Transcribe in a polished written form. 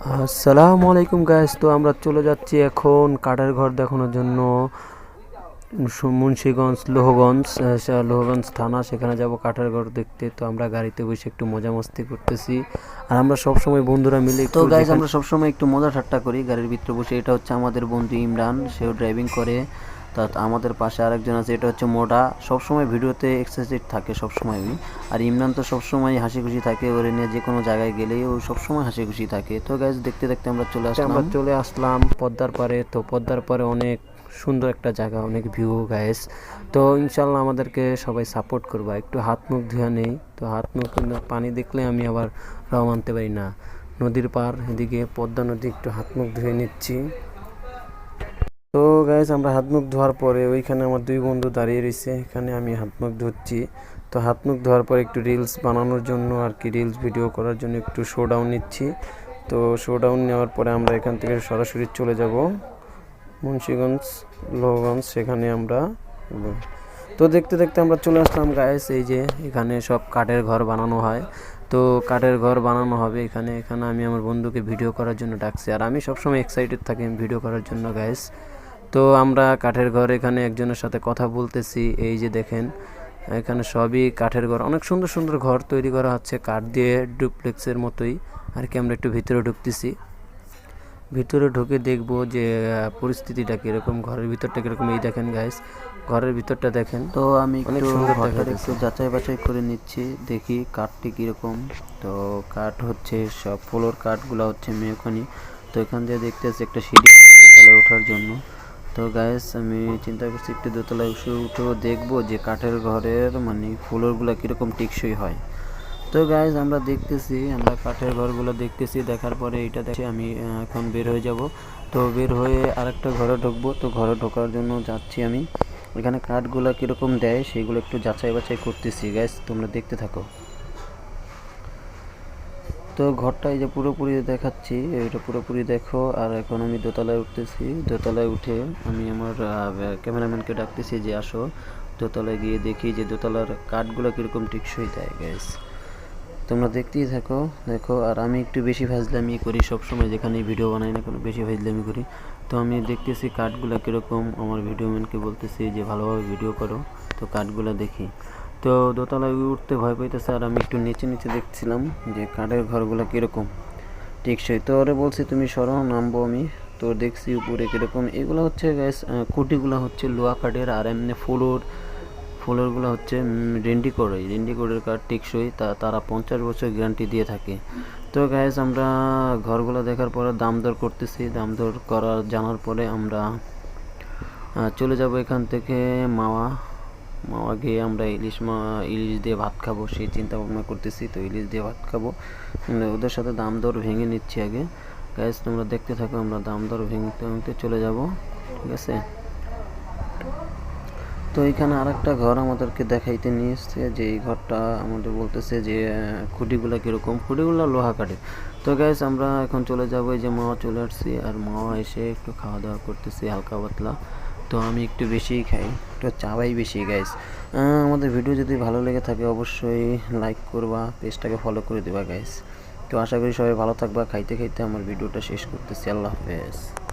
আসসালামু আলাইকুম গাইস। তো আমরা চলে যাচ্ছি এখন কাঠের ঘর দেখানোর জন্য মুন্সিগঞ্জ লোহগঞ্জ থানা। সেখানে যাব কাঠের ঘর দেখতে। তো আমরা গাড়িতে বসে একটু মজা মস্তি করতেছি, আর আমরা সব সময় বন্ধুরা মিলে তো গাইস আমরা সব সময় একটু মজা ঠাট্টা করি গাড়ির ভিতরে বসে। এটা হচ্ছে আমাদের বন্ধু ইমরান, সেও ড্রাইভিং করে। তা আমাদের পাশে আরেকজন আছে, এটা হচ্ছে মোডা, সবসময় ভিডিওতে এক্সাইটেড থাকে সবসময়ই। আর ইমরান তো সবসময় হাসি খুশি থাকে, ওরে নিয়ে যে কোনো জায়গায় গেলেই ও সবসময় হাসি খুশি থাকে। তো গাইস দেখতে দেখতে আমরা চলে আসলাম পদ্মার পাড়ে। তো পদ্মার পাড়ে অনেক সুন্দর একটা জায়গা, অনেক ভিউ গাইস। তো ইনশাল্লাহ আমাদেরকে সবাই সাপোর্ট করবা। একটু হাত মুখ ধুয়ে নেই, তো হাত মুখ পানি দেখলে আমি আবার রাও মানতে পারি না। নদীর পার এদিকে পদ্মা নদী, একটু হাত মুখ ধুয়ে নিচ্ছি। তো গাইজ আমরা হাত মুখ ধোয়ার পরে ওইখানে আমার দুই বন্ধু দাঁড়িয়ে রয়েছে, এখানে আমি হাত মুখ ধুচ্ছি। তো হাত মুখ ধোয়ার পরে একটু রিলস বানানোর জন্য আর কি, রিলস ভিডিও করার জন্য একটু শো ডাউন নিচ্ছি। তো শো ডাউন নেওয়ার পরে আমরা এখান থেকে সরাসরি চলে যাব মুন্সিগঞ্জ লোহগঞ্জ, সেখানে আমরা। তো দেখতে দেখতে আমরা চলে আসলাম গাইস। এই যে এখানে সব কাঠের ঘর বানানো হয়, তো কাঠের ঘর বানানো হবে এখানে। আমি আমার বন্ধুকে ভিডিও করার জন্য ডাকছি, আর আমি সবসময় এক্সাইটেড থাকি ভিডিও করার জন্য গাইস। তো আমরা কাঠের ঘর, এখানে একজনের সাথে কথা বলতেছি। এই যে দেখেন এখানে সবই কাঠের ঘর, অনেক সুন্দর সুন্দর ঘর তৈরি করা হচ্ছে কাঠ দিয়ে, ডুপ্লেক্সের মতোই আর কি। আমরা একটু ভিতরে ঢুকতেছি, ভিতরে ঢুকে দেখবো যে পরিস্থিতিটা কীরকম, ঘরের ভিতরটা কীরকম। এই দেখেন গাইস, ঘরের ভিতরটা দেখেন। তো আমি অনেক সুন্দর একটু যাচাই বাছাই করে নিচ্ছি, দেখি কাঠটি কীরকম। তো কাঠ হচ্ছে সব ফ্লোর কাঠগুলো হচ্ছে মেহগনি। তো এখান দিয়ে দেখতেছি একটা সিঁড়ি দোতলায় ওঠার জন্য। তো গাইস আমি চিন্তা করছি একটু দোতলায় উঠেও দেখবো যে কাঠের ঘরের মানে ফ্লোরগুলো কীরকম টেকসই হয়। তো গাইজ আমরা দেখতেছি, আমরা কাঠের ঘরগুলো দেখতেছি, দেখার পরে এটা দেখে আমি এখন বের হয়ে যাব। তো বের হয়ে আরেকটা ঘরে ঢুকবো। তো ঘরে ঢোকার জন্য যাচ্ছি আমি, এখানে কাঠগুলো কীরকম দেয় সেগুলো একটু যাচাই বাছাই করতেছি গাইজ, তোমরা দেখতে থাকো। তো ঘরটা এই যে পুরোপুরি দেখাচ্ছি, এটা পুরোপুরি দেখো। আর এখন আমি দোতলায় উঠতেছি, দোতলায় উঠে আমি আমার ক্যামেরাম্যানকে ডাকতেছি যে আসো দোতলায় গিয়ে দেখি যে দোতলার কাঠগুলো কীরকম টেকসই দেয় গাইজ। তোমরা দেখতেই থাকো, দেখো। আর আমি একটু বেশি ফাজলামি করি সবসময়, যেখানে ভিডিও বানাই না কোনো বেশি ফাজলামি করি। তো আমি দেখতেছি কাঠগুলো কীরকম, আমার ভিডিও ম্যানকে বলতেছি যে ভালোভাবে ভিডিও করো। তো কাঠগুলো দেখি। তো দোতলায় উঠতে ভয় পাইতেছে, আর আমি একটু নিচে নিচে দেখছিলাম যে কাঠের ঘরগুলো কীরকম টেকসই। তো ওরে বলছি তুমি সরো, নামবো আমি। তো দেখছি উপরে কীরকম, এগুলো হচ্ছে গ্যাস খুঁটিগুলো হচ্ছে লোহা কাঠের, আর এমনি ফ্লোরগুলো হচ্ছে রেন্ডিকোডের কাঠ টেকসই, তারা 50 বছর গ্যারান্টি দিয়ে থাকে। তো গ্যাস আমরা ঘরগুলো দেখার পরে দাম দর করতেছি, দাম দর জানার পরে আমরা চলে যাব এখান থেকে মাওয়া গিয়ে আমরা ইলিশ দিয়ে ভাত খাবো সেই চিন্তা ভাবনা করতেছি। তো ইলিশ দিয়ে ভাত খাবো, ওদের সাথে দাম দর ভেঙে নিচ্ছি আগে। গ্যাস তোমরা দেখতে থাকো, আমরা দাম দর ভেঙতে চলে যাব, ঠিক আছে। তো এখানে আরেকটা ঘর আমাদেরকে দেখাইতে নিয়ে এসছে, যে এই ঘরটা আমাদের বলতেছে যে খুঁটিগুলো কীরকম, খুঁটিগুলো লোহা কাঠের। তো গ্যাস আমরা এখন চলে যাবো, এই যে মাওয়া চলে আসছি, আর মাওয়া এসে একটু খাওয়া দাওয়া করতেছি হালকা পাতলা। তো আমি একটু বেশিই খাই, একটু চাবাই বেশি গাইস। আমাদের ভিডিও যদি ভালো লেগে থাকে অবশ্যই লাইক করবা, পেজটাকে ফলো করে দেবা গাইস। তো আশা করি সবাই ভালো থাকবা। খাইতে খাইতে আমার ভিডিওটা শেষ করতেছি। আল্লাহ হাফেজ।